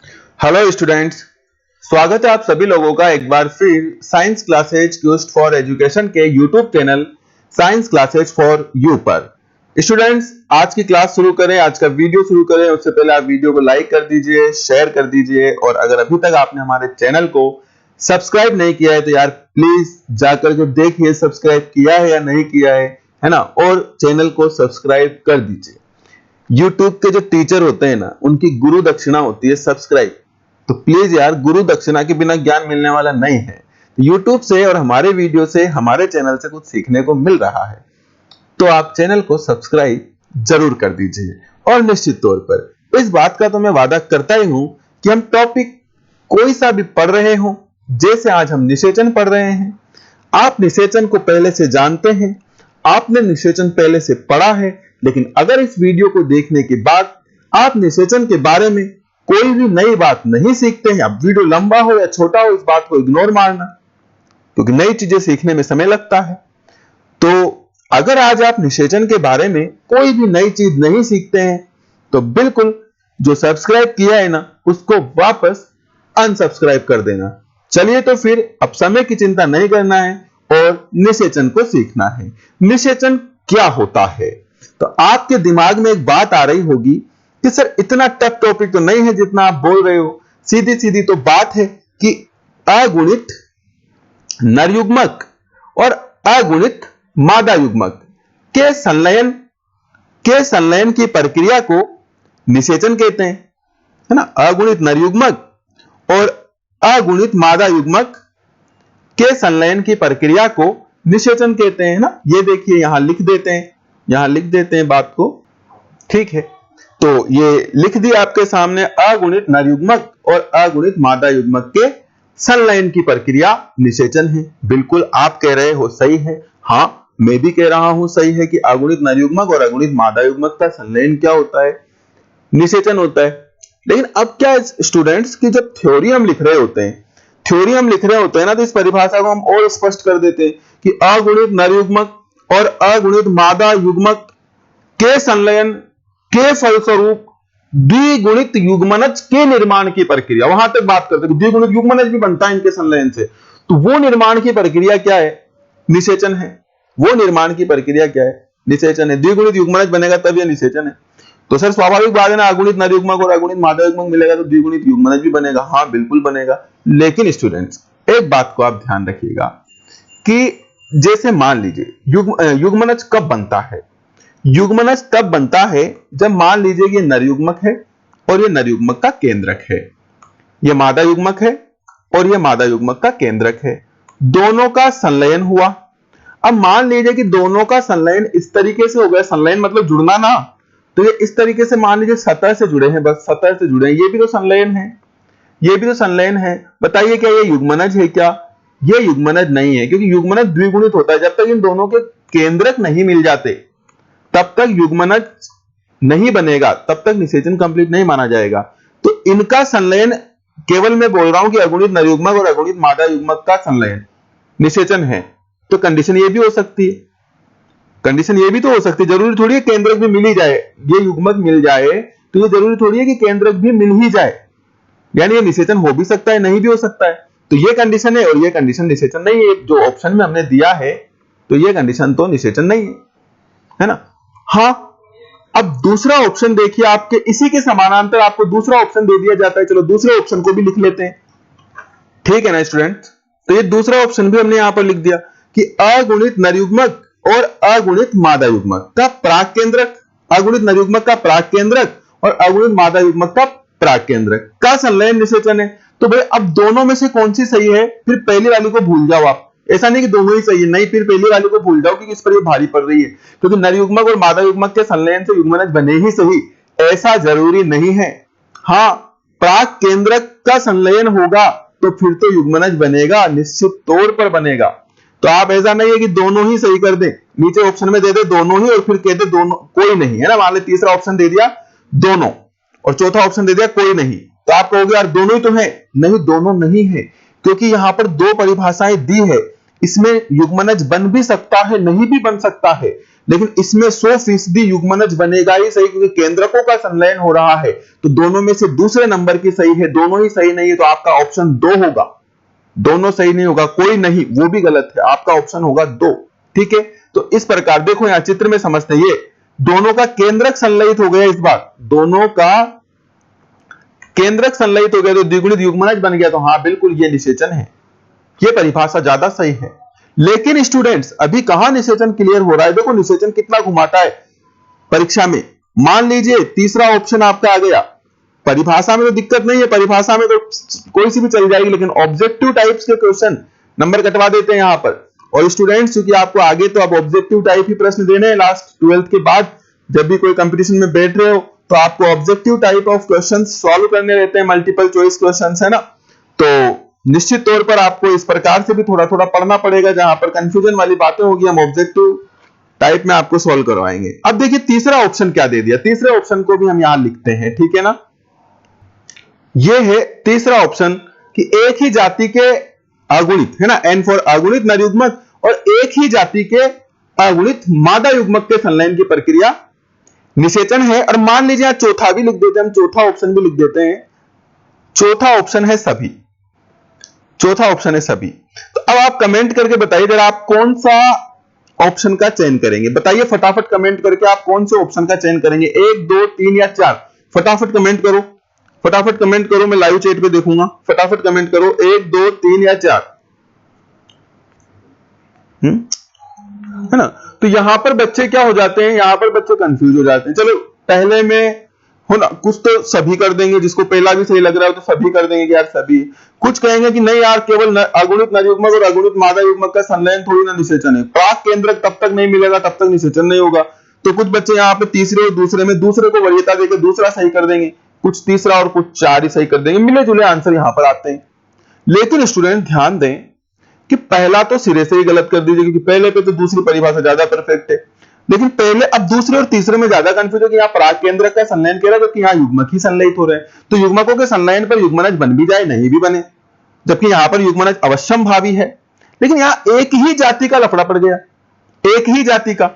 Hello students, स्वागत है आप सभी लोगों का एक बार फिर साइंस क्लासेज क्यूस्ट फॉर एजुकेशन के YouTube channel science classes for you पर। स्टूडेंट्स, आज की क्लास शुरू करें, आज का वीडियो शुरू करें उससे पहले आप वीडियो को लाइक कर दीजिए, शेयर कर दीजिए और अगर अभी तक आपने हमारे चैनल को सब्सक्राइब नहीं किया है तो यार प्लीज जाकर के देखिए सब्सक्राइब किया है या नहीं किया है ना, और चैनल को सब्सक्राइब कर दीजिए। YouTube के जो टीचर होते हैं ना, उनकी गुरु दक्षिणा होती है सब्सक्राइब। तो प्लीज यार, गुरु दक्षिणा के बिना ज्ञान मिलने वाला नहीं है। YouTube से और हमारे वीडियो से, हमारे चैनल से कुछ सीखने को मिल रहा है तो आप चैनल को सब्सक्राइब जरूर कर दीजिए। और निश्चित तौर पर इस बात का तो मैं वादा करता ही हूं कि हम टॉपिक कोई सा भी पढ़ रहे हो, जैसे आज हम निषेचन पढ़ रहे हैं, आप निषेचन को पहले से जानते हैं, आपने निषेचन पहले से पढ़ा है, लेकिन अगर इस वीडियो को देखने के बाद आप निषेचन के बारे में कोई भी नई बात नहीं सीखते हैं, अब वीडियो लंबा हो या छोटा हो इस बात को इग्नोर मारना, क्योंकि नई चीजें सीखने में समय लगता है। तो अगर आज आप निषेचन के बारे में कोई भी नई चीज नहीं सीखते हैं तो बिल्कुल जो सब्सक्राइब किया है ना, उसको वापस अनसब्सक्राइब कर देना। चलिए तो फिर अब समय की चिंता नहीं करना है और निषेचन को सीखना है। निषेचन क्या होता है? तो आपके दिमाग में एक बात आ रही होगी कि सर इतना टफ टॉपिक तो नहीं है जितना आप बोल रहे हो, सीधी सीधी तो बात है कि अगुणित नरयुग्मक और अगुणित मादा युग्मक के संलयन की प्रक्रिया को निषेचन कहते हैं, है ना। अगुणित नरयुग्मक और अगुणित मादा युग्मक के संलयन की प्रक्रिया को निषेचन कहते हैं ना। ये देखिए यहां लिख देते हैं बात को, ठीक है। तो ये लिख दिया आपके सामने, अगुणित नरयुग्मक और अगुणित मादा युग्मक के संलयन की प्रक्रिया निषेचन है। बिल्कुल आप कह रहे हो सही है, हाँ मैं भी कह रहा हूं सही है कि अगुणित नरयुग्मक और अगुणित मादा युग्मक का संलयन क्या होता है? निषेचन होता है। लेकिन अब क्या स्टूडेंट्स की जब थ्योरी हम लिख रहे होते हैं ना, तो इस परिभाषा को हम और स्पष्ट कर देते हैं कि अगुणित नरयुग्मक और अगुणित मादा युग्मक के संलयन के फलस्वरूप द्विगुणित युग्मनज के निर्माण की प्रक्रिया, वहां तक बात करते हैं। द्विगुणित युग्मनज भी बनता है इनके संलयन से, तो वो निर्माण की प्रक्रिया क्या है? निषेचन है। वो निर्माण की प्रक्रिया क्या है? निषेचन है। द्विगुणित युग्मनज बनेगा तब यह निषेचन है। तो सर स्वाभाविक बात है ना, अगुणित नरयुग्मक और अगुणित मादा युग्मक मिलेगा तो द्विगुणित युग्मनज भी बनेगा। हाँ बिल्कुल बनेगा। लेकिन स्टूडेंट्स एक बात को आप ध्यान रखिएगा कि जैसे मान लीजिए युग्मनज कब बनता है? युग्मनज तब बनता है जब मान लीजिए कि नरयुग्मक है और यह नरयुग्मक का केंद्रक है, यह मादा युग्मक है और यह मादा युग्मक का केंद्रक है, दोनों का संलयन हुआ। अब मान लीजिए कि दोनों का संलयन इस तरीके से हो गया, संलयन मतलब जुड़ना ना, तो ये इस तरीके से मान लीजिए सतह से जुड़े हैं, बस सतह से जुड़े हैं, ये भी तो संलयन है, ये भी तो संलयन है। बताइए क्या ये युग्मनज है? क्या ये युग्मनज नहीं है, क्योंकि युग्मनज द्विगुणित होता है। जब तक इन दोनों के केंद्रक नहीं मिल जाते तब तक युग्मनज नहीं बनेगा, तब तक निषेचन कंप्लीट नहीं माना जाएगा। तो इनका संलयन, केवल मैं बोल रहा हूं कि अगुणित नरयुग्मक और अगुणित मादा युग्मक का संलयन निषेचन है, तो कंडीशन ये भी हो सकती है, जरूरी थोड़ी है केंद्रक भी मिल ही जाए, ये युग्मक मिल जाए तो ये जरूरी थोड़ी है कि केंद्रक भी मिल ही जाए, यानी ये निषेचन हो भी सकता है, नहीं भी हो सकता है। तो ये कंडीशन है और ये कंडीशन निषेचन नहीं है। जो ऑप्शन में हमने दिया है तो ये कंडीशन तो निषेचन नहीं है ना। हाँ, अब दूसरा ऑप्शन देखिए, आपके इसी के समानांतर आपको दूसरा ऑप्शन दे दिया जाता है। चलो दूसरे ऑप्शन को भी लिख लेते हैं, ठीक है ना स्टूडेंट्स। तो ये दूसरा ऑप्शन भी हमने यहां पर लिख दिया कि अगुणित नरयुग्मक और अगुणित मादा युग्मक का प्राक केंद्रक, अगुणित नरयुग्मक का प्राक केंद्रक और अगुणित मादा युग्मक का प्राक केंद्रक का संलयन निषेचन है। तो भाई अब दोनों में से कौन सी सही है? फिर पहली वाली को भूल जाओ आप, ऐसा नहीं कि दोनों ही सही है, नहीं, फिर पहली वाली को भूल जाओ क्योंकि इस पर ये भारी पड़ रही है। क्योंकि नरयुग्मक और मादा युग्मक के संलयन से युग्मनज बने ही सही, ऐसा जरूरी नहीं है। हाँ, प्राक केंद्रक का संलयन होगा तो फिर तो युग्मनज बनेगा, निश्चित तौर पर बनेगा। तो आप ऐसा नहीं है कि दोनों ही सही कर दें, नीचे ऑप्शन में दे दे दोनों ही और फिर कहते दोनों कोई नहीं, है ना। मान लो तीसरा ऑप्शन दे दिया दोनों और चौथा ऑप्शन दे दिया कोई नहीं, तो आप कहोगे यार दोनों ही तो है। नहीं, दोनों नहीं है, क्योंकि यहां पर दो परिभाषाएं दी है। इसमें युग्मनज बन भी सकता है, नहीं भी बन सकता है, लेकिन इसमें 100% युग्मनज बनेगा ही सही, क्योंकि केंद्रकों का संलयन हो रहा है। तो दोनों में से दूसरे नंबर की सही है, दोनों ही सही नहीं है, तो आपका ऑप्शन 2 होगा। दोनों सही नहीं होगा, कोई नहीं, वो भी गलत है, आपका ऑप्शन होगा 2। ठीक है, तो इस प्रकार देखो यहां चित्र में समझते हैं, ये दोनों का केंद्रक संलयित हो गया, इस बार दोनों का केंद्रक संलयित हो गया तो द्विगुणित युग्मनज बन गया। तो हाँ बिल्कुल ये निषेचन है, ये परिभाषा ज्यादा सही है। लेकिन स्टूडेंट्स अभी कहां निषेचन क्लियर हो रहा है, देखो निषेचन कितना घुमाता है परीक्षा में। मान लीजिए तीसरा ऑप्शन आपका आ गया, परिभाषा में तो दिक्कत नहीं है, परिभाषा में तो कोई सी भी चल जाएगी, लेकिन ऑब्जेक्टिव टाइप्स के क्वेश्चन नंबर कटवा देते हैं यहां पर। और स्टूडेंट्स क्योंकि आपको आगे तो अब ऑब्जेक्टिव टाइप ही प्रश्न देने हैं, लास्ट 12th के बाद जब भी कोई कंपटीशन में बैठ रहे हो तो आपको objective type of question solve करने रहते हैं, मल्टीपल चॉइस क्वेश्चन है ना। तो निश्चित तौर पर आपको इस प्रकार से भी थोड़ा थोड़ा पढ़ना पड़ेगा, जहां पर कंफ्यूजन वाली बातें होगी हम ऑब्जेक्टिव टाइप में आपको सॉल्व करवाएंगे। अब देखिए तीसरा ऑप्शन क्या दे दिया, तीसरे ऑप्शन को भी हम यहां लिखते हैं, ठीक है ना। ये है तीसरा ऑप्शन कि एक ही जाति के अगुणित, है ना, एन फॉर अगुणित नरयुग्मक, और एक ही जाति के अगुणित मादा युग्मक के संलयन की प्रक्रिया निषेचन है। और मान लीजिए चौथा भी लिख देते हैं हम, चौथा ऑप्शन भी लिख देते हैं, चौथा ऑप्शन है सभी, चौथा ऑप्शन है सभी। तो अब आप कमेंट करके बताइए जरा आप कौन सा ऑप्शन का चयन करेंगे, बताइए फटाफट कमेंट करके आप कौन से ऑप्शन का चयन करेंगे, 1 2 3 या 4, फटाफट कमेंट करो, फटाफट कमेंट करो, मैं लाइव चैट पे देखूंगा, फटाफट कमेंट करो 1 2 3 या 4, है ना। तो यहां पर बच्चे क्या हो जाते हैं, यहां पर बच्चे कंफ्यूज हो जाते हैं। चलो पहले में हो ना, कुछ तो सभी कर देंगे, जिसको पहला भी सही लग रहा है तो सभी कर देंगे कि यार सभी। कुछ कहेंगे कि नहीं यार केवल अगुणित नरयुग्मक और अगुणित मादा युग्मक का संलयन थोड़ी ना निषेचन है, प्राक केंद्रक तब तक नहीं मिलेगा तब तक निषेचन नहीं होगा। तो कुछ बच्चे यहाँ पे तीसरे और दूसरे में दूसरे को वरीयता देकर दूसरा सही कर देंगे, कुछ तीसरा और कुछ 4 ही सही कर देंगे, मिले जुले आंसर यहां पर आते हैं। लेकिन स्टूडेंट ध्यान दें कि पहला तो सिरे से ही गलत कर दीजिए, क्योंकि पहले पे तो दूसरी परिभाषा ज्यादा परफेक्ट है, लेकिन पहले अब दूसरे और तीसरे में ज्यादा कंफ्यूज है कि यहाँ प्राक केंद्रक का संलयन कह रहा है, जबकि यहाँ युग्मक ही संलयित हो रहे हैं। तो युग्मकों के संलयन पर युग्मनज बन भी जाए नहीं भी बने, जबकि यहाँ पर युग्मनज अवश्यम भावी है। लेकिन यहाँ एक ही जाति का लफड़ा पड़ गया, एक ही जाति का,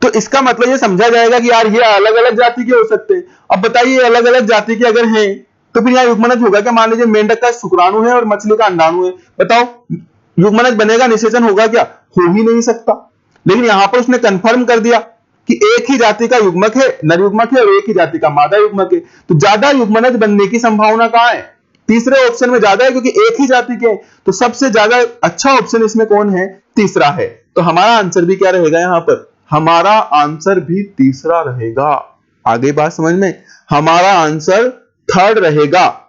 तो इसका मतलब ये समझा जाएगा कि यार ये अलग अलग जाति के हो सकते हैं। अब बताइए अलग अलग जाति के अगर हैं तो फिर यहाँ युग्मनज होगा क्या। मान लीजिए मेंढक का शुक्राणु है और मछली का अंडाणु है, बताओ युग्मनज बनेगा, निषेचन होगा क्या, हो ही नहीं सकता। लेकिन यहां पर उसने कंफर्म कर दिया कि एक ही जाति का युग्मक है, नरयुग्मक है, और एक ही जाति का मादा युग्मक है। तो ज्यादा युग्मनज बनने की संभावना कहां है, तीसरे ऑप्शन में ज्यादा है, क्योंकि एक ही जाति के। तो सबसे ज्यादा अच्छा ऑप्शन इसमें कौन है, तीसरा है। तो हमारा आंसर भी क्या रहेगा, यहां पर हमारा आंसर भी तीसरा रहेगा। आगे बात समझ में, हमारा आंसर थर्ड रहेगा,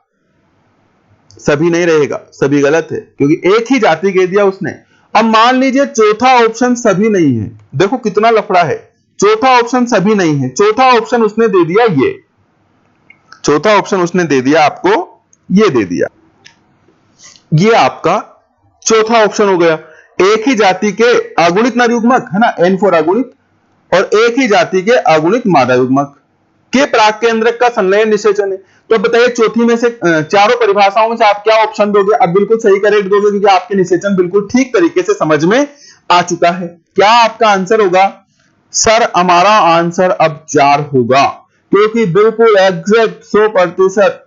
सभी नहीं रहेगा, सभी गलत है, क्योंकि एक ही जाति कह दिया उसने। अब मान लीजिए चौथा ऑप्शन सभी नहीं है, देखो कितना लफड़ा है, चौथा ऑप्शन सभी नहीं है, चौथा ऑप्शन उसने दे दिया ये, चौथा ऑप्शन उसने दे दिया आपको ये दे दिया, ये आपका चौथा ऑप्शन हो गया। एक ही जाति के अगुणित नरयुग्मक, है ना, एन फॉर अगुणित, और एक ही जाति के अगुणित मादा युग्मक के प्राक केंद्रक का संलयन निषेचन है। तो बताइए चौथी में से चारों परिभाषाओं में से आप क्या ऑप्शन दोगे, अब बिल्कुल सही करेक्ट दोगे, क्योंकि आपके निषेचन बिल्कुल ठीक तरीके से समझ में आ चुका है। क्या आपका आंसर होगा, सर हमारा आंसर अब 4 होगा, क्योंकि बिल्कुल एग्जैक्ट 100%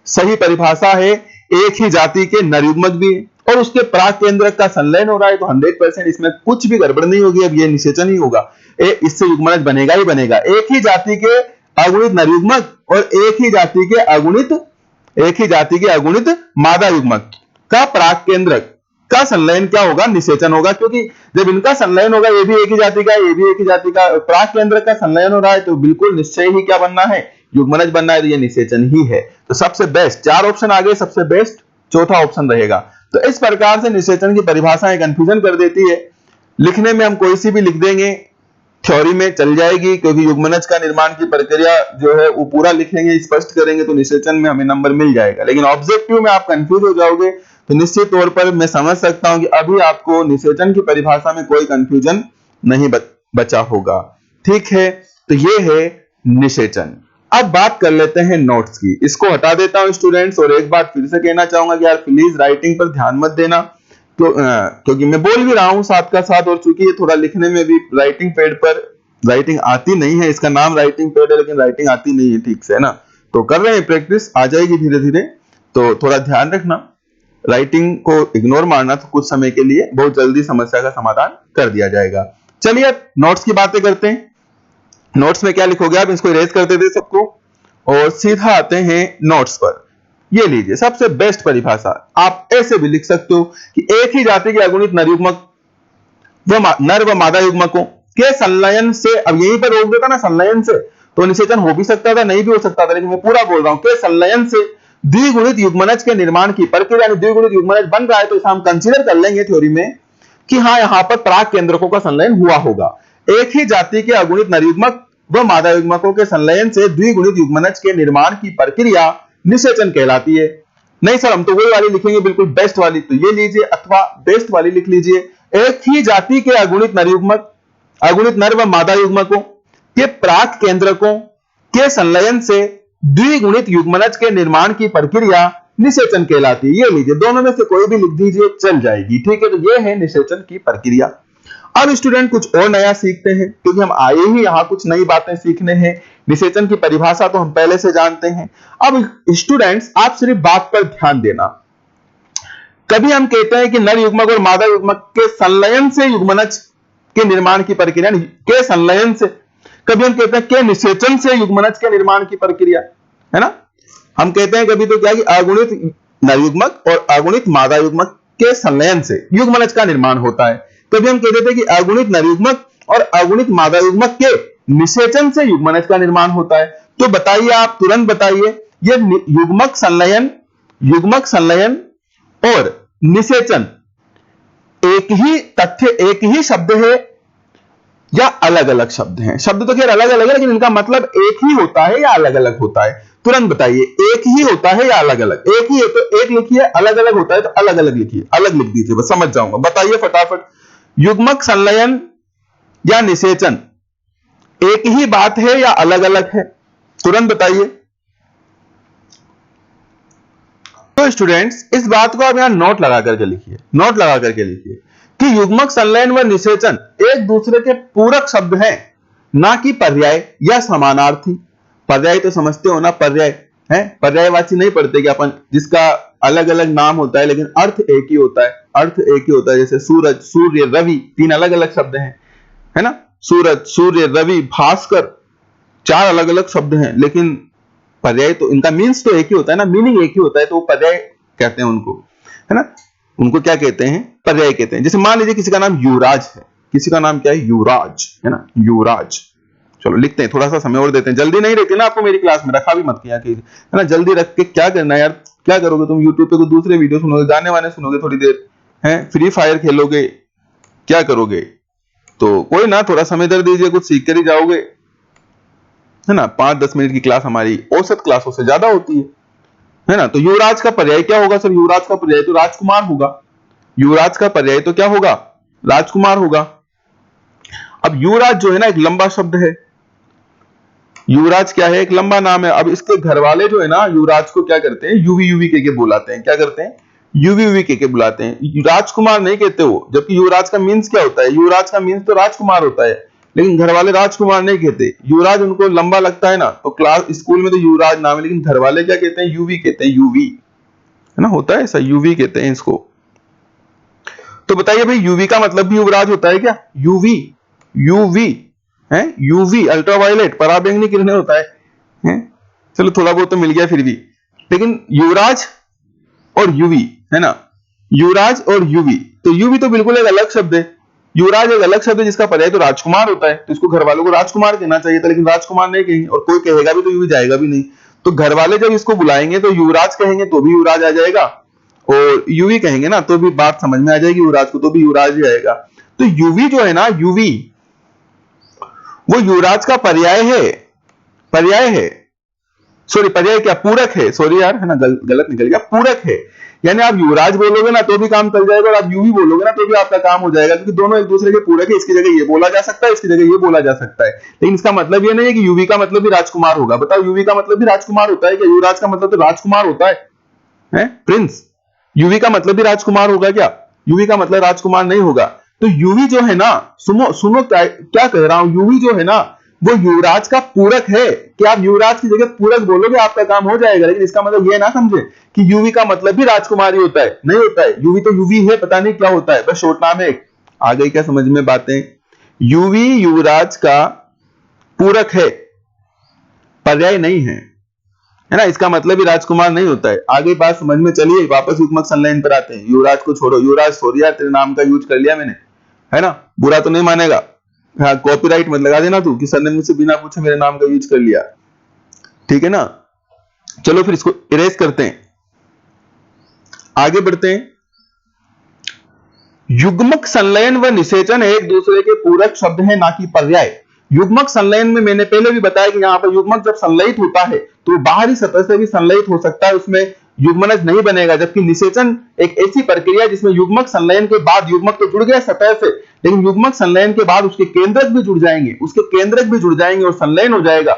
सही परिभाषा है, एक ही जाति के नरयुग्मक भी है और उसके प्राक केंद्रक का संलयन हो रहा है, तो 100% इसमें कुछ भी गड़बड़ नहीं होगी, अब ये निषेचन ही होगा, इससे युग्मनज बनेगा ही बनेगा। एक ही जाति के अगुणित नरयुग्मक और एक ही जाति के अगुणित मादा युग्मक का प्राक केंद्रक का संलयन क्या होगा, निषेचन होगा, क्योंकि जब इनका संलयन होगा, ये भी एक ही जाति का, ये भी एक ही जाति का, प्राक केंद्रक का संलयन हो रहा है, तो बिल्कुल निश्चय ही क्या बनना है, युग्मनज बनना है, तो ये निषेचन ही है। तो सबसे बेस्ट 4 ऑप्शन आगे, सबसे बेस्ट चौथा ऑप्शन रहेगा। तो इस प्रकार से निषेचन की परिभाषाएं कंफ्यूजन कर देती है, लिखने में हम कोई सी भी लिख देंगे, थ्योरी में चल जाएगी, क्योंकि युग्मनज का निर्माण की प्रक्रिया जो है वो पूरा लिखेंगे, स्पष्ट करेंगे, तो निषेचन में हमें नंबर मिल जाएगा। लेकिन ऑब्जेक्टिव में आप कंफ्यूज हो जाओगे, तो निश्चित तौर पर मैं समझ सकता हूं कि अभी आपको निषेचन की परिभाषा में कोई कंफ्यूजन नहीं बचा होगा। ठीक है, तो ये है निषेचन। अब बात कर लेते हैं नोट्स की, इसको हटा देता हूं स्टूडेंट्स, और एक बार फिर से कहना चाहूंगा कि यार प्लीज राइटिंग पर ध्यान मत देना, क्योंकि मैं बोल भी रहा हूं साथ का साथ, और चूंकि ये थोड़ा लिखने में भी राइटिंग पैड पर राइटिंग आती नहीं है, इसका नाम राइटिंग पैड है लेकिन राइटिंग आती नहीं है ठीक से, है ना। तो कर रहे हैं प्रैक्टिस, आ जाएगी धीरे धीरे, तो थोड़ा ध्यान रखना, राइटिंग को इग्नोर मारना, तो कुछ समय के लिए बहुत जल्दी समस्या का समाधान कर दिया जाएगा। चलिए नोट्स की बातें करते हैं। नोट्स में क्या लिखोगे आप, इसको इरेज करते थे सबको, और सीधा आते हैं नोट्स पर। ये लीजिए सबसे बेस्ट परिभाषा, आप ऐसे भी लिख सकते हो कि एक ही जाति के अगुणित नर युग्मक नर व मादा युग्मकों के संलयन से, अब यहीं पर रोक देता ना संलयन से, तो निषेचन हो भी सकता था नहीं भी हो सकता था, लेकिन मैं पूरा बोल रहा हूं, के संलयन से द्विगुणित युग्मनज के निर्माण की प्रक्रिया, यानी द्विगुणित युग्मनज बन रहा है तो इसे हम कंसीडर कर लेंगे थ्योरी में कि हाँ यहां पर प्राक केंद्रकों का संलयन हुआ होगा। एक ही जाति के अगुणित नर युग्मक व मादा युग्मकों के संलयन से द्विगुणित युग्मनज के निर्माण की प्रक्रिया निषेचन कहलाती है। नहीं सर हम तो वही वाली लिखेंगे बिल्कुल बेस्ट वाली, तो ये लीजिए, अथवा बेस्ट वाली लिख लीजिए। एक ही जाति के अगुणित नर युग्मक, अगुणित नर व मादा युग्मकों के प्राक केंद्रकों के संलयन से द्विगुणित युग्मनज के निर्माण की प्रक्रिया निषेचन कहलाती है। ये लीजिए, दोनों में से कोई भी लिख दीजिए चल जाएगी, ठीक है। तो ये है निषेचन की प्रक्रिया। अब स्टूडेंट कुछ और नया सीखते हैं, क्योंकि हम आए ही यहां कुछ नई बातें सीखने हैं। निषेचन की परिभाषा तो हम पहले से जानते हैं। अब स्टूडेंट्स आप सिर्फ बात पर ध्यान देना, कभी हम कहते हैं कि नर युग्मक और मादा युग्मक के संलयन से युग्मनज के निर्माण की प्रक्रिया, के संलयन से, कभी हम कहते हैं के निषेचन से युग्मनज के निर्माण की प्रक्रिया, है ना। हम कहते हैं कभी तो क्या कि अगुणित नर युग्मक और अगुणित मादा युग्मक के संलयन से युग्मनज का निर्माण होता है। कभी हम कहते थे कि अगुणित नर युग्मक और अगुणित मादा युग्मक के निषेचन से युग्मनज का निर्माण होता है। तो बताइए, आप तुरंत बताइए, ये युग्मक संलयन और निषेचन एक ही तथ्य, एक ही शब्द है या अलग अलग शब्द हैं? शब्द तो खैर अलग अलग है, लेकिन इनका मतलब एक ही होता है या अलग अलग होता है? तुरंत बताइए, एक ही होता है या अलग अलग? एक ही है तो एक लिखिए, अलग अलग होता है तो अलग अलग लिखिए, अलग लिख दीजिए, बस समझ जाऊंगा। बताइए फटाफट, युग्मक संलयन या निषेचन एक ही बात है या अलग अलग है? तुरंत बताइए। तो स्टूडेंट्स इस बात को आप यहां नोट लगा करके लिखिए, नोट लगा करके लिखिए कि युग्मक संलयन व निषेचन एक दूसरे के पूरक शब्द हैं, ना कि पर्याय या समानार्थी। पर्याय तो समझते हो ना, पर्याय है, पर्यायवाची नहीं पढ़ते कि अपन, जिसका अलग अलग नाम होता है लेकिन अर्थ एक ही होता है, अर्थ एक ही होता है। जैसे सूरज, सूर्य, रवि, तीन अलग अलग शब्द हैं, है ना। सूरज, सूर्य, रवि, भास्कर, चार अलग अलग शब्द हैं, लेकिन पर्याय तो इनका मीन्स तो एक ही होता है ना, मीनिंग एक ही होता है, तो वो पर्याय कहते हैं उनको, है ना। उनको क्या कहते हैं? पर्याय कहते हैं। जैसे मान लीजिए किसी का नाम युवराज है, किसी का नाम क्या है? युवराज, है ना, युवराज। चलो लिखते हैं, थोड़ा सा समय और देते हैं, जल्दी नहीं रहती ना आपको मेरी क्लास में, रखा भी मत किया, है ना। जल्दी रख के क्या करना है यार, क्या करोगे तुम? यूट्यूब पे कोई दूसरे वीडियो सुनोगे, गाने वाने सुनोगे थोड़ी देर, है, फ्री फायर खेलोगे, क्या करोगे? तो कोई ना, थोड़ा समय दे दीजिए, कुछ सीख कर ही जाओगे, है ना। 5-10 मिनट की क्लास हमारी औसत क्लासों से ज्यादा होती है ना। तो युवराज का पर्याय क्या होगा सर? युवराज का पर्याय तो राजकुमार होगा। युवराज का पर्याय तो क्या होगा? राजकुमार होगा। अब युवराज जो है ना एक लंबा शब्द है, युवराज क्या है? एक लंबा नाम है। अब इसके घर वाले जो है ना युवराज को क्या करते हैं? यूवी यूवी के बुलाते हैं। क्या करते हैं? यूवी यूवी के बुलाते हैं, राजकुमार नहीं कहते वो। जबकि युवराज का मीन्स क्या होता है? युवराज का मीन्स तो राजकुमार होता है, लेकिन घर वाले राजकुमार नहीं कहते। युवराज उनको लंबा लगता है ना, तो क्लास स्कूल में तो युवराज नाम है, लेकिन घर वाले क्या कहते हैं? यूवी कहते हैं, यूवी, है ना, होता है ऐसा, यूवी कहते हैं इसको। तो बताइए भाई, यूवी का मतलब भी युवराज होता है क्या? यूवी, यूवी है, यूवी अल्ट्रावायलेट, पराबैंगनी किरणें होता है? चलो थोड़ा बहुत तो मिल गया फिर भी, लेकिन युवराज और यूवी, है ना, युवराज और यूवी, तो यूवी तो बिल्कुल एक अलग शब्द है, युवराज एक अलग शब्द है जिसका पर्याय तो राजकुमार होता है। तो इसको घर वालों को राजकुमार कहना चाहिए था, लेकिन राजकुमार नहीं कहेंगे, और कोई कहेगा भी तो यूवी जाएगा भी नहीं। तो घर वाले जब इसको बुलाएंगे तो युवराज कहेंगे तो भी युवराज आ जाएगा, और यूवी कहेंगे ना तो भी बात समझ में आ जाएगी, युवराज को तो भी युवराज ही आएगा। तो यूवी जो है ना, यूवी, वो युवराज का पर्याय है, पर्याय है, सॉरी पर्याय क्या, पूरक है, सॉरी यार, है ना, गलत निकल गया, पूरक है। यानी आप युवराज बोलोगे ना तो भी काम चल जाएगा, और आप यूवी बोलोगे ना तो भी आपका काम हो जाएगा, क्योंकि दोनों एक दूसरे के पूरक है। इसकी जगह ये बोला जा सकता है, इसकी जगह ये बोला जा सकता है, लेकिन इसका मतलब ये नहीं है कि यूवी का मतलब भी राजकुमार होगा। बताओ, यूवी का मतलब भी राजकुमार होता है क्या? युवराज का मतलब तो राजकुमार होता है प्रिंस, यूवी का मतलब भी राजकुमार होगा क्या? यूवी का मतलब राजकुमार नहीं होगा। तो यूवी जो है ना, सुनो सुनो क्या कह रहा हूं, यूवी जो है ना वो युवराज का पूरक है। कि आप युवराज की जगह पूरक बोलोगे आपका काम हो जाएगा, लेकिन इसका मतलब ये ना समझे कि यूवी का मतलब भी राजकुमार ही होता है, नहीं होता है। यूवी तो यूवी है, पता नहीं क्या होता है, बस शॉर्ट नाम है। आ गई क्या समझ में बातें? यूवी युवराज का पूरक है, पर्याय नहीं है, है ना। इसका मतलब ही राजकुमार नहीं होता है। आगे बात समझ में चलिए, वापस युग्मक संलयन पर आते हैं। युवराज को छोड़ो, युवराज सॉरी यार तेरे नाम का यूज कर लिया मैंने, है ना, बुरा तो नहीं मानेगा। हाँ, कॉपीराइट मत लगा देना तू कि सर ने मुझसे बिना पूछे मेरे नाम का यूज कर लिया, ठीक है ना। चलो फिर इसको इरेज करते हैं, आगे बढ़ते हैं। युग्मक संलयन व निषेचन एक दूसरे के पूरक शब्द हैं, ना कि पर्याय। युग्मक संलयन में मैंने पहले भी बताया कि यहां पर युग्मक जब संलयित होता है तो बाहरी सतह से भी संलयित हो सकता है, उसमें युग्मनज नहीं बनेगा। जबकि निषेचन एक ऐसी प्रक्रिया जिसमें युग्मक संलयन के बाद युग्मक तो जुड़ गया सतह से, लेकिन युग्मक संलयन के बाद उसके केंद्रक भी जुड़ जाएंगे, और संलयन हो जाएगा,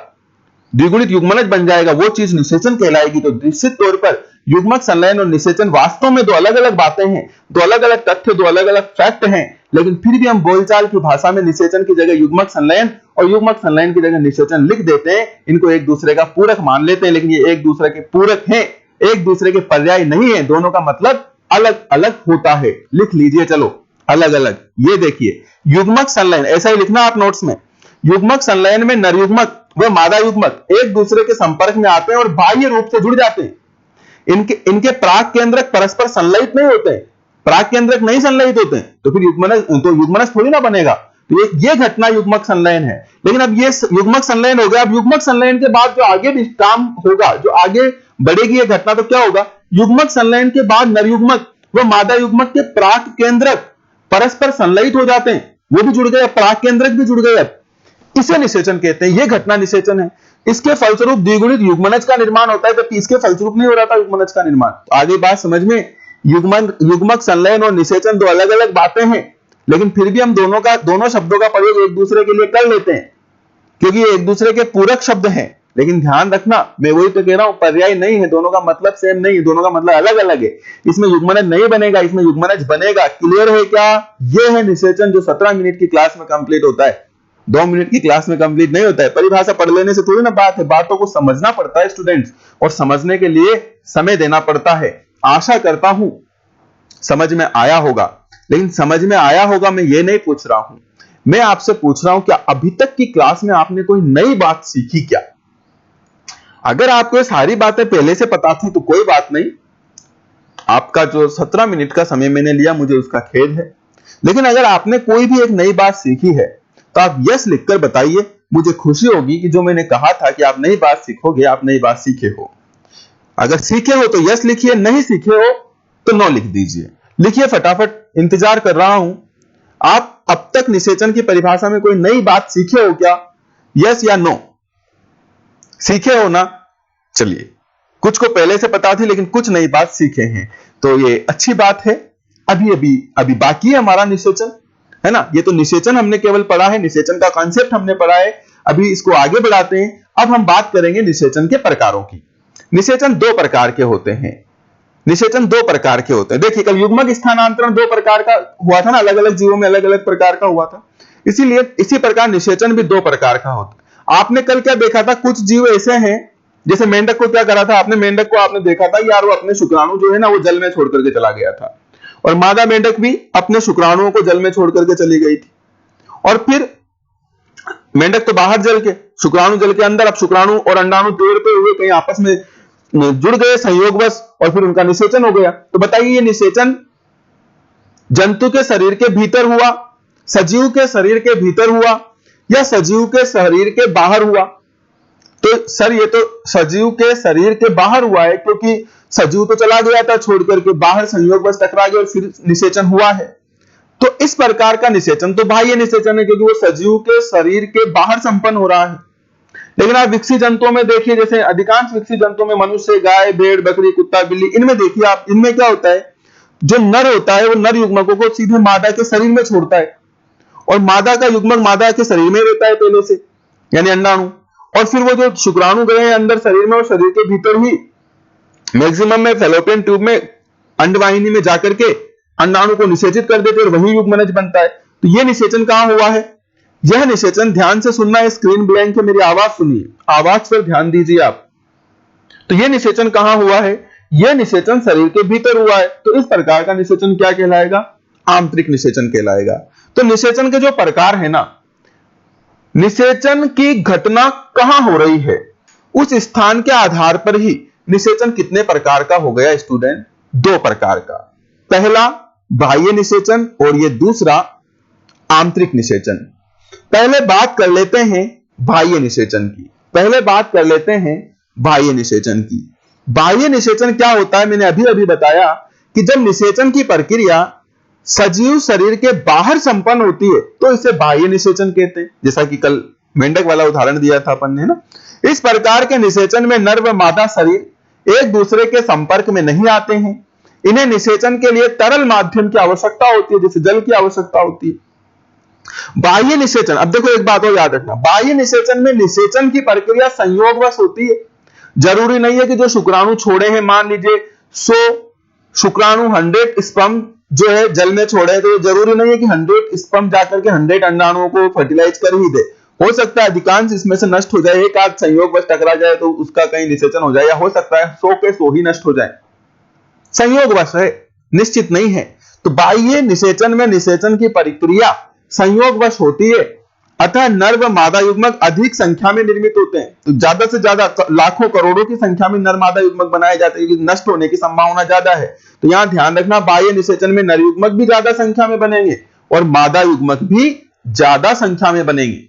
द्विगुणित युग्मनज बन जाएगा, वो चीज निषेचन कहलाएगी। तो निश्चित तौर पर युग्मक संलयन और निषेचन वास्तव में दो अलग अलग बातें हैं, दो अलग अलग तथ्य, दो अलग अलग फैक्ट हैं, लेकिन फिर भी हम बोलचाल की भाषा में निषेचन की जगह युग्मक संलयन और युग्मक संलयन की जगह निषेचन लिख देते हैं। इनको एक दूसरे का पूरक मान लेते हैं, लेकिन ये एक दूसरे के पूरक हैं, एक दूसरे के पर्याय नहीं है। दोनों का मतलब अलग अलग होता है। लिख लीजिए, चलो अलग अलग। ये देखिए युग्मक संलयन, ऐसा ही लिखना आप नोट्स में। युग्मक संलयन में नर युग्मक व मादा युग्मक एक दूसरे के संपर्क में आते हैं और बाह्य रूप से जुड़ जाते हैं। इनके प्राक केंद्रक परस्पर संलयित नहीं होते हैं, प्राक केंद्रक नहीं संलयित होते हैं, तो फिर युग्मनज थोड़ी ना बनेगा। तो ये घटना युग्मक संलयन है। लेकिन अब ये युग्मक संलयन हो गया, अब युग्मक संलयन के बाद जो आगे भी काम होगा, जो आगे बढ़ेगी ये घटना, तो क्या होगा? युग्मक संलयन के बाद नर युग्मक व मादा युग्मक के प्राक केंद्रक परस्पर संलयित हो जाते हैं, वो भी जुड़ गए, प्राक केंद्रक भी जुड़ गए। अब इसे निषेचन कहते हैं, यह घटना निषेचन है। इसके फलस्वरूप द्विगुणित युग्मनज का निर्माण होता है, जबकि इसके फलस्वरूप नहीं हो रहा था युग्मनज का निर्माण। आगे बात समझ में, युग्मक संलयन और निषेचन दो अलग अलग बातें हैं, लेकिन फिर भी हम दोनों शब्दों का प्रयोग एक दूसरे के लिए कर लेते हैं, क्योंकि ये एक दूसरे के पूरक शब्द हैं। लेकिन ध्यान रखना, मैं वही तो कह रहा हूं, पर्याय नहीं है, दोनों का मतलब सेम नहीं है, दोनों का मतलब अलग अलग है। इसमें युग्मनज नहीं बनेगा, इसमें युग्मनज बनेगा। क्लियर है क्या? ये है निषेचन, जो 17 मिनट की क्लास में कंप्लीट होता है, 2 मिनट की क्लास में कंप्लीट नहीं होता है। परिभाषा पढ़ लेने से थोड़ी ना बात है, बातों को समझना पड़ता है स्टूडेंट्स, और समझने के लिए समय देना पड़ता है। आशा करता हूं समझ में आया होगा, लेकिन समझ में आया होगा मैं ये नहीं पूछ रहा हूं, मैं आपसे पूछ रहा हूं क्या अभी तक की क्लास में आपने कोई नई बात सीखी क्या? अगर आपको सारी बातें पहले से पता थी तो कोई बात नहीं, आपका जो 17 मिनट का समय मैंने लिया मुझे उसका खेद है। लेकिन अगर आपने कोई भी एक नई बात सीखी है तो आप यस लिखकर बताइए, मुझे खुशी होगी कि जो मैंने कहा था कि आप नई बात सीखोगे, आप नई बात सीखे हो। अगर सीखे हो तो यस लिखिए, नहीं सीखे हो तो नो लिख दीजिए। लिखिए फटाफट, इंतजार कर रहा हूं। आप अब तक निषेचन की परिभाषा में कोई नई बात सीखे हो क्या? यस या नो? सीखे हो ना? चलिए, कुछ को पहले से पता थी लेकिन कुछ नई बात सीखे हैं, तो ये अच्छी बात है। अभी बाकी है हमारा निषेचन, है ना। ये तो निषेचन हमने केवल पढ़ा है, निषेचन का कॉन्सेप्ट हमने पढ़ा है। अभी इसको आगे बढ़ाते हैं। अब हम बात करेंगे निषेचन के प्रकारों की। निषेचन दो प्रकार के होते हैं। निषेचन दो प्रकार के होते हैं। देखिए, कल युग्मक स्थानांतरण दो प्रकार का हुआ था ना, अलग अलग जीवों में अलग अलग प्रकार का हुआ था, इसीलिए इसी प्रकार निषेचन भी दो प्रकार का होता है। आपने कल क्या देखा था? कुछ जीव ऐसे हैं, जैसे मेंढक को क्या करा था आपने? मेंढक को आपने देखा था यार, वो अपने शुक्राणु जो है ना वो जल में छोड़ करके चला गया था, और मादा मेंढक भी अपने शुक्राणुओं को जल में छोड़ करके चली गई थी। और फिर मेंढक तो बाहर जल के, शुक्राणु जल के अंदर, अब शुक्राणु और अंडाणु तोड़ते हुए कहीं आपस में जुड़ गए संयोगवश, और फिर उनका निषेचन हो गया। तो बताइए, ये निषेचन जंतु के शरीर के भीतर हुआ, सजीव के शरीर के भीतर हुआ, या सजीव के शरीर के बाहर हुआ? तो सर ये तो सजीव के शरीर के बाहर हुआ है, क्योंकि सजीव तो चला गया था छोड़ करके, बाहर संयोगवश टकरा गया और फिर निषेचन हुआ है। तो इस प्रकार का निषेचन तो बाह्य निषेचन है, क्योंकि वो सजीव के शरीर के बाहर संपन्न हो रहा है। लेकिन आप विकसित जंतुओं में देखिए, जैसे अधिकांश विकसित जंतुओं में मनुष्य, गाय, भेड़, बकरी, कुत्ता, बिल्ली, इनमें देखिए आप, इनमें क्या होता है? जो नर होता है वो नर युग्मकों को सीधे मादा के शरीर में छोड़ता है, और मादा का युग्मक मादा के शरीर में रहता है पहले से, यानी अंडाणु। और फिर वो जो शुक्राणु गए हैं अंदर शरीर में, और शरीर के भीतर ही मैक्सिमम में फैलोपियन ट्यूब में, अंडवाहिनी में जाकर के अंडाणु को निषेचित कर देते और वही युग्मनज बनता है। तो यह निषेचन कहां हुआ है? यह निषेचन, ध्यान से सुनना है, स्क्रीन ब्लैंक है, मेरी आवाज सुनिए, आवाज पर ध्यान दीजिए आप। तो यह निषेचन कहां हुआ है? यह निषेचन शरीर के भीतर हुआ है। तो इस प्रकार का निषेचन क्या कहलाएगा? आंतरिक निषेचन कहलाएगा। तो निषेचन के जो प्रकार है ना, निषेचन की घटना कहां हो रही है, उस स्थान के आधार पर ही निषेचन कितने प्रकार का हो गया स्टूडेंट? 2 प्रकार का। पहला बाह्य निषेचन और यह दूसरा आंतरिक निषेचन। पहले बात कर लेते हैं बाह्य निषेचन की। बाह्य निषेचन क्या होता है? मैंने अभी अभी बताया कि जब निषेचन की प्रक्रिया सजीव शरीर के बाहर संपन्न होती है तो इसे बाह्य निषेचन कहते हैं, जैसा कि कल मेंढक वाला उदाहरण दिया था अपन ने ना। इस प्रकार के निषेचन में नर व मादा शरीर एक दूसरे के संपर्क में नहीं आते हैं। इन्हें निषेचन के लिए तरल माध्यम की आवश्यकता होती है, जैसे जल की आवश्यकता होती है। बाह्य निषेचन, अब देखो एक बात और याद रखना, बाह्य निषेचन में निषेचन की प्रक्रिया संयोगवश होती है। जरूरी नहीं है कि जो शुक्राणु छोड़े हैं, मान लीजिए 100 शुक्राणु 100 स्पर्म जो है जल में छोड़े, तो जरूरी नहीं है कि 100 स्पर्म जाकर के 100 अंडाणुओं को फर्टिलाइज कर ही दे। हो सकता है अधिकांश इसमें से नष्ट हो जाए, एक आध संयोगवश टकरा जाए तो उसका कहीं निषेचन हो जाए, या हो सकता है 100 के 100 ही नष्ट हो जाए, संयोगवश है, निश्चित नहीं है। तो बाह्य निषेचन में निषेचन की प्रक्रिया संयोगवश होती है, अतः नर व मादा युग्मक अधिक संख्या में निर्मित होते हैं। तो ज्यादा से ज्यादा लाखों करोड़ों की संख्या में नर मादा युग्मक बनाए जाते हैं, क्योंकि नष्ट होने की संभावना ज्यादा है। तो यहां ध्यान रखना, बाह्य निषेचन में नर युग्मक भी ज्यादा संख्या में बनेंगे और मादा युग्मक भी ज्यादा संख्या में बनेंगे।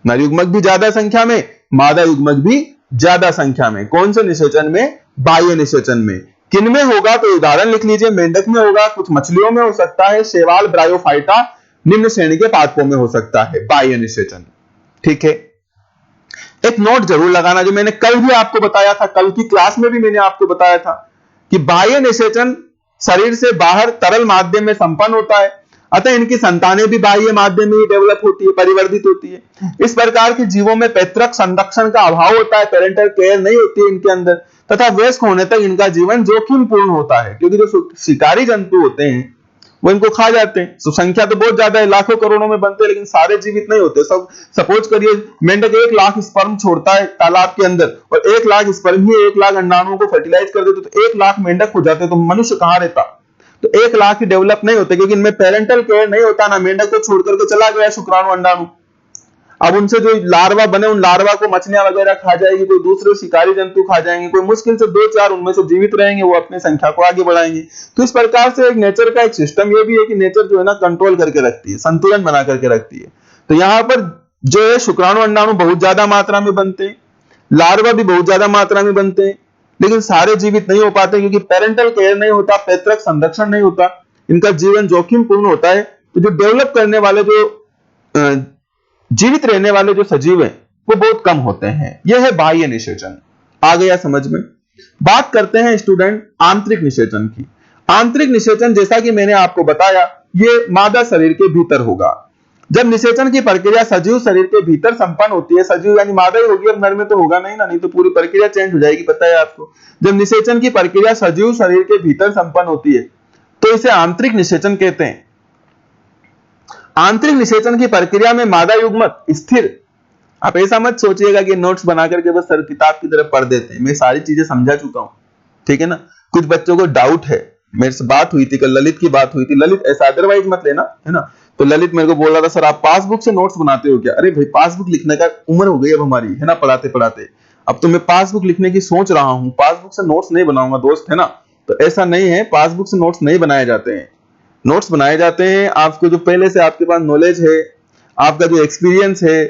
नर युग्मक भी ज्यादा संख्या में, मादा युग्मक भी ज्यादा संख्या में। कौन से निषेचन में? बाह्य निषेचन में। किन में होगा? तो उदाहरण लिख लीजिए, मेंढक में होगा, कुछ मछलियों में हो सकता है, शैवाल ब्रायोफाइटा निम्न श्रेणी के पादपों में हो सकता है बाह्य निषेचन। ठीक है, एक नोट जरूर लगाना, जो मैंने कल भी आपको बताया था, कल की क्लास में भी मैंने आपको बताया था कि बाह्य निषेचन शरीर से बाहर तरल माध्यम में संपन्न होता है, अतः इनकी संतानें भी बाह्य माध्यम में ही डेवलप होती है, परिवर्धित होती है। इस प्रकार के जीवों में पैतृक संरक्षण का अभाव होता है, पेरेंटल केयर नहीं होती है इनके अंदर, तथा वयस्क होने तक इनका जीवन जोखिम पूर्ण होता है, क्योंकि जो शिकारी जंतु होते हैं वो इनको खा जाते हैं। तो संख्या तो बहुत ज्यादा है, लाखों करोड़ों में बनते हैं, लेकिन सारे जीवित नहीं होते। सब सपोज करिए मेंढक 1 लाख स्पर्म छोड़ता है तालाब के अंदर, और 1 लाख स्पर्म ही 1 लाख अंडाणुओं को फर्टिलाइज कर देते, तो 1 लाख मेंढक हो जाते, तो मनुष्य कहां रहता? तो 1 लाख ही डेवलप नहीं होते, क्योंकि इनमें पेरेंटल केयर नहीं होता ना। मेंढक को छोड़ करके चला गया शुक्राणु अंडाणु, अब उनसे जो लार्वा बने, उन लार्वा को मछलियां वगैरह खा जाएगी, कोई दूसरे शिकारी जंतु खा जाएंगे, कोई मुश्किल से 2-4 उनमें से जीवित रहेंगे, वो अपनी संख्या को आगे बढ़ाएंगे। तो इस प्रकार से एक नेचर का एक सिस्टम ये भी है कि नेचर जो है ना कंट्रोल करके रखती है, संतुलन बना करके रखती है। तो यहां पर जो है शुक्राणु अंडाणु बहुत ज्यादा मात्रा में बनते हैं, लार्वा भी बहुत ज्यादा मात्रा में बनते हैं, लेकिन सारे जीवित नहीं हो पाते, क्योंकि पेरेंटल केयर नहीं होता, पैतृक संरक्षण नहीं होता, इनका जीवन जोखिम पूर्ण होता है। तो जो डेवलप करने वाले, जो जीवित रहने वाले जो सजीव हैं वो बहुत कम होते हैं। यह है बाह्य निषेचन। आ गया समझ में? बात करते हैं स्टूडेंट आंतरिक निषेचन की। आंतरिक निषेचन, जैसा कि मैंने आपको बताया, ये मादा शरीर के भीतर होगा। जब निषेचन की प्रक्रिया सजीव शरीर के भीतर संपन्न होती है, सजीव यानी मादा ही होगी, अब नर में तो होगा नहीं ना, नहीं तो पूरी प्रक्रिया चेंज हो जाएगी, पता है आपको। जब निषेचन की प्रक्रिया सजीव शरीर के भीतर संपन्न होती है तो इसे आंतरिक निषेचन कहते हैं। आंतरिक निषेचन की प्रक्रिया में मादा युग्मक स्थिर, आप ऐसा मत सोचिएगा कि नोट्स बना करके बस सर किताब की तरफ पढ़ देते हैं, मैं सारी चीजें समझा चुका हूं, ठीक है ना। कुछ बच्चों को डाउट है, मेरे से बात हुई थी कल, ललित की बात हुई थी, ललित ऐसा अदरवाइज मत लेना, है ना। तो ललित मेरे को बोल रहा था सर आप पासबुक से नोट्स बनाते हो क्या? अरे भाई पासबुक लिखने का उम्र हो गई अब हमारी, है ना, पढ़ाते पढ़ाते। अब तो मैं पासबुक लिखने की सोच रहा हूं, पासबुक से नोट्स नहीं बनाऊंगा दोस्त, है ना। तो ऐसा नहीं है, पासबुक से नोट्स नहीं बनाए जाते हैं। नोट्स बनाए जाते हैं आपको जो पहले से आपके पास नॉलेज है, आपका जो एक्सपीरियंस है,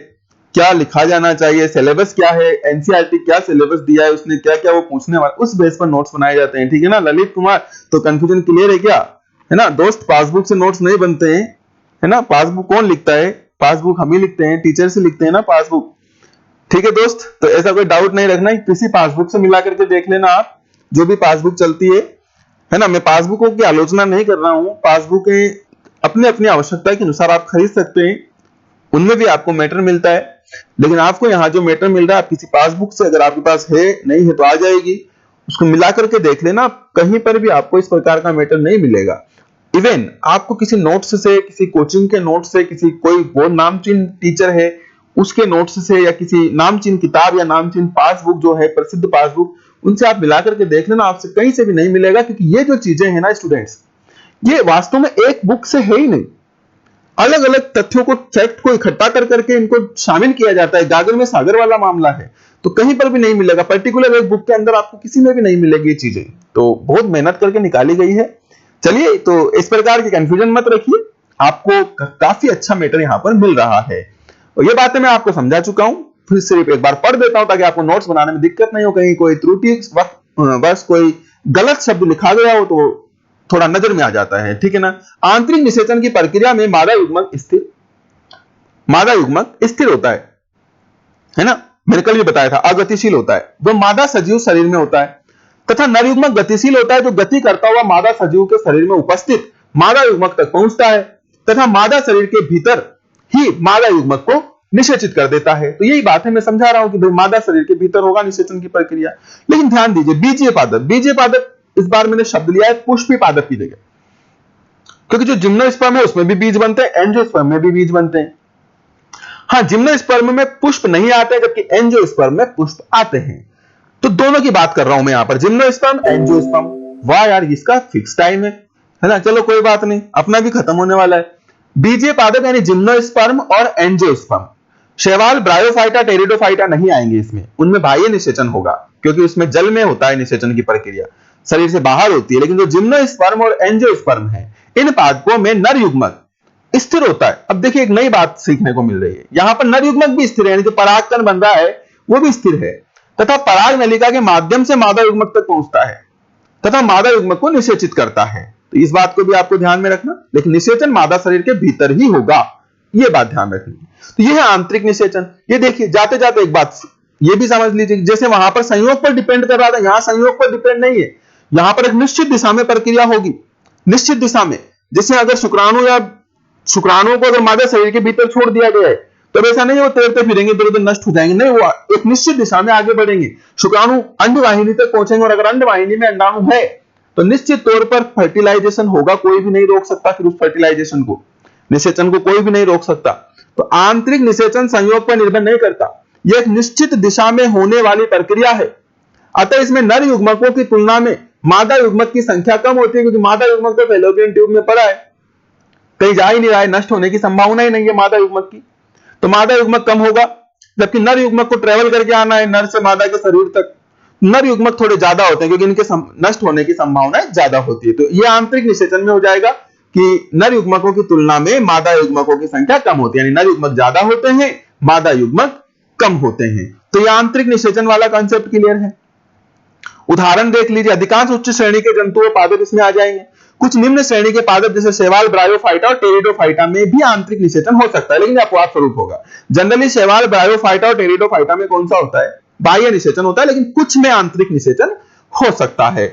क्या लिखा जाना चाहिए, सिलेबस क्या है, एनसीईआरटी क्या सिलेबस दिया है, उसने क्या क्या वो पूछने वाला, उस बेस पर नोट्स बनाए जाते हैं, ठीक है ना ललित कुमार। तो कंफ्यूजन क्लियर है क्या? है ना दोस्त, पासबुक से नोट्स नहीं बनते हैं, है ना। पासबुक कौन लिखता है? पासबुक हम ही लिखते हैं, टीचर से लिखते हैं ना पासबुक, ठीक है दोस्त। तो ऐसा कोई डाउट नहीं रखना, किसी पासबुक से मिला करके देख लेना आप, जो भी पासबुक चलती है ना। मैं पासबुकों की आलोचना नहीं कर रहा हूं, पासबुकें अपने अपनी आवश्यकता के अनुसार आप खरीद सकते हैं, उनमें भी आपको मैटर मिलता है। लेकिन आपको यहाँ जो मैटर मिल रहा है, आप किसी पासबुक से, अगर आपके पास है नहीं है तो आ जाएगी, उसको मिला करके देख लेना, कहीं पर भी आपको इस प्रकार का मैटर नहीं मिलेगा। इवन आपको किसी नोट्स से, किसी कोचिंग के नोट्स से, किसी कोई बहुत नामचीन टीचर है उसके नोट्स से, या किसी नामचीन किताब या नामचीन पासबुक जो है, प्रसिद्ध पासबुक, उनसे आप मिला करके देख लेना, आपसे कहीं से भी नहीं मिलेगा। क्योंकि ये जो चीजें हैं ना स्टूडेंट्स, ये वास्तव में एक बुक से है ही नहीं। अलग अलग तथ्यों को, फैक्ट को इकट्ठा कर करके इनको शामिल किया जाता है। गागर में सागर वाला मामला है, तो कहीं पर भी नहीं मिलेगा। पर्टिकुलर एक बुक के अंदर आपको किसी में भी नहीं मिलेगी ये चीजें, तो बहुत मेहनत करके निकाली गई है। चलिए, तो इस प्रकार की कंफ्यूजन मत रखिए, आपको काफी अच्छा मैटर यहां पर मिल रहा है। और ये बातें मैं आपको समझा चुका हूं, फिर सिर्फ एक बार पढ़ देता हूं ताकि आपको नोट्स बनाने में दिक्कत नहीं हो। कहीं कोई त्रुटि बस कोई गलत शब्द लिखा गया हो तो थोड़ा नजर में आ जाता है, ठीक है ना। आंतरिक निषेचन की प्रक्रिया में मादा युग्मक स्थिर होता है ना। मैंने कल भी बताया था, अगतिशील होता है जो मादा सजीव शरीर में होता है, तथा नर युग्मक गतिशील होता है जो गति करता हुआ मादा सजीव के शरीर में उपस्थित मादा युग्मक तक पहुंचता है तथा मादा शरीर के भीतर ही मादा युग्मक को निषेचित कर देता है। तो यही बात है, मैं समझा रहा हूं कि भाई मादा शरीर के भीतर होगा निषेचन की प्रक्रिया। लेकिन ध्यान दीजिए, बीजीय पादप, इस बार मैंने शब्द लिया है पुष्पी पादप की जगह, क्योंकि जो जिम्नोस्पर्म है उसमें भी बीज बनते हैं, एंजियोस्पर्म में भी बीज बनते हैं। हाँ, जिम्नोस्पर्म में पुष्प नहीं आते हैं, जबकि एंजियोस्पर्म में पुष्प आते हैं। तो दोनों की बात कर रहा हूं मैं यहां पर, जिम्नोस्पर्म, एंजियोस्पर्म। वाह यार, इसका फिक्स टाइम है ना। चलो कोई बात नहीं, अपना भी खत्म होने वाला है। बीजीय पादप यानी जिम्नोस्पर्म और एंजियोस्पर्म, शैवाल, ब्रायोफाइटा, टेरिडोफाइटा नहीं आएंगे इसमें, उनमें बाह्य निषेचन होगा, क्योंकि उसमें जल में होता है निषेचन की प्रक्रिया, शरीर से बाहर होती है। लेकिन जो जिम्नोस्पर्म और एंजियोस्पर्म है, इन पादपों में नर युग्मक स्थिर होता है। अब देखिए, एक नई बात सीखने को मिल रही है, यहां पर नर युग्मक भी स्थिर है, यानी जो परागकण बन रहा है वो भी स्थिर है, तथा पराग नलिका के माध्यम से मादा युग्मक तक पहुंचता है तथा मादा युग्मक को निषेचित करता है। तो इस बात को भी आपको ध्यान में रखना, लेकिन निषेचन मादा शरीर के भीतर ही होगा, यह बात ध्यान रखनी। तो यह है आंतरिक निषेचन। ये देखिए, जाते जाते एक बात ये भी समझ लीजिए, जैसे वहां पर संयोग पर डिपेंड कर रहा था, यहां संयोग पर डिपेंड नहीं है। यहां पर एक निश्चित दिशा में प्रक्रिया होगी, निश्चित दिशा में। जैसे अगर शुक्राणुओं को अगर मादा शरीर के भीतर छोड़ दिया गया है, तो ऐसा नहीं वो तैरते फिरेंगे, इधर उधर नष्ट हो जाएंगे, नहीं, वो एक निश्चित दिशा में आगे बढ़ेंगे। शुक्राणु अंडवाहिनी तक पहुंचेंगे, और अगर अंडवाहिनी में अंडाणु है तो निश्चित तौर पर फर्टिलाइजेशन होगा, कोई भी नहीं रोक सकता फिर उस फर्टिलाइजेशन को, निषेचन को कोई भी नहीं रोक सकता। तो आंतरिक निषेचन संयोग पर निर्भर नहीं करता, यह एक निश्चित दिशा में होने वाली प्रक्रिया है। अतः इसमें नर युग्मकों की तुलना में मादा युग्मक की संख्या कम होती है, क्योंकि मादा युग्मक तो फैलोपियन ट्यूब में पड़ा है, कहीं जा ही नहीं रहा है, नष्ट होने की संभावना ही नहीं है मादा युग्मक की, तो मादा युग्मक कम होगा। जबकि नर युग्मक को ट्रेवल करके आना है नर से मादा के शरीर तक, नर युग्मक थोड़े ज्यादा होते हैं, क्योंकि इनके नष्ट होने की संभावना ज्यादा होती है। तो यह आंतरिक निषेचन में हो जाएगा कि नर युग्मकों की तुलना में मादा युग्मकों की संख्या कम होती है, यानी नर युग्मक ज्यादा होते हैं, मादा युग्मक कम होते हैं। तो यह आंतरिक निषेचन वाला कॉन्सेप्ट क्लियर है। उदाहरण देख लीजिए, अधिकांश उच्च श्रेणी के जंतुओं पादप इसमें आ जाएंगे। कुछ निम्न श्रेणी के पादप जैसे शैवाल, ब्रायोफाइटा और टेरिडोफाइटा में भी आंतरिक निषेचन हो सकता है, लेकिन अपवाद स्वरूप होगा। जनरली शैवाल, ब्रायोफाइटा और टेरिडोफाइटा में कौन सा होता है? बाह्य निषेचन होता है, लेकिन कुछ में आंतरिक निषेचन हो सकता है।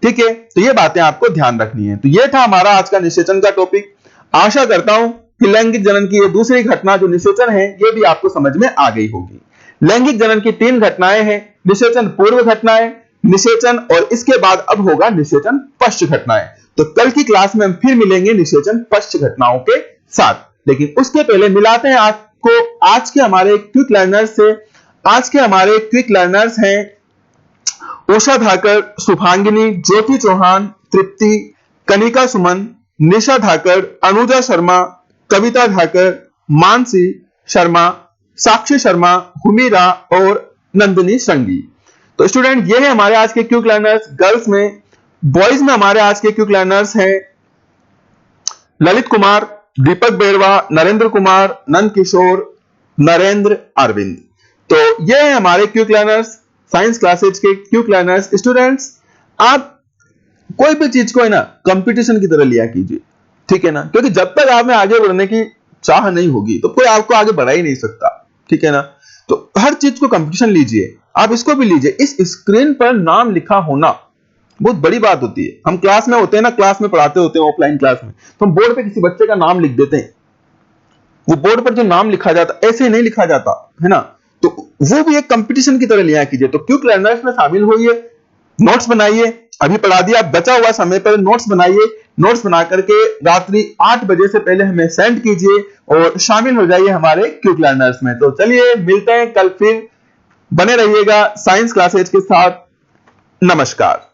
ठीक है, तो ये बातें आपको ध्यान रखनी है। तो ये था हमारा आज का निषेचन का टॉपिक। आशा करता हूं कि लैंगिक जनन की ये दूसरी घटना जो निषेचन है, ये भी आपको समझ में आ गई होगी। लैंगिक जनन की 3 घटनाएं हैं, निषेचन पूर्व घटनाएं, निषेचन और इसके बाद अब होगा निषेचन पश्च घटनाएं। तो कल की क्लास में हम फिर मिलेंगे निषेचन पश्च घटनाओं के साथ, लेकिन उसके पहले मिलाते हैं आपको आज के हमारे क्विक लर्नर्स से। आज के हमारे क्विक लर्नर्स हैं उषा धाकर, शुभांगिनी, ज्योति चौहान, तृप्ति, कनिका सुमन, निशा धाकर, अनुजा शर्मा, कविता धाकर, मानसी शर्मा, साक्षी शर्मा, हुमीरा और नंदिनी संगी। तो स्टूडेंट, ये है हमारे आज के क्विक लर्नर्स। गर्ल्स में, बॉयज में हमारे आज के क्विक लर्नर्स हैं ललित कुमार, दीपक बेरवा, नरेंद्र कुमार, नंद किशोर, नरेंद्र अरविंद। तो ये है हमारे क्विक लर्नर्स, साइंस क्लासेज के क्विक लर्नर्स। स्टूडेंट्स, आप कोई भी चीज को है ना कंपटीशन की तरह लिया कीजिए, ठीक है ना, क्योंकि जब तक आप में आगे बढ़ने की चाह नहीं होगी तो कोई आपको आगे बढ़ा ही नहीं सकता, ठीक है ना। तो हर चीज को कंपटीशन लीजिए, आप इसको भी लीजिए। इस स्क्रीन पर नाम लिखा होना बहुत बड़ी बात होती है। हम क्लास में होते हैं ना, क्लास में पढ़ाते होते हैं ऑफलाइन क्लास में, तो हम बोर्ड पे किसी बच्चे का नाम लिख देते हैं। वो बोर्ड पर जो नाम लिखा जाता ऐसे ही नहीं लिखा जाता है ना, तो वो भी एक कंपटीशन की तरह लिया कीजिए। तो क्विक लर्नर्स में शामिल होइए, नोट्स बनाइए, अभी पढ़ा दिया, बचा हुआ समय पर नोट्स बनाइए, नोट्स बना करके रात्रि 8 बजे से पहले हमें सेंड कीजिए और शामिल हो जाइए हमारे क्विक लर्नर्स में। तो चलिए मिलते हैं कल फिर, बने रहिएगा साइंस क्लासेज के साथ। नमस्कार।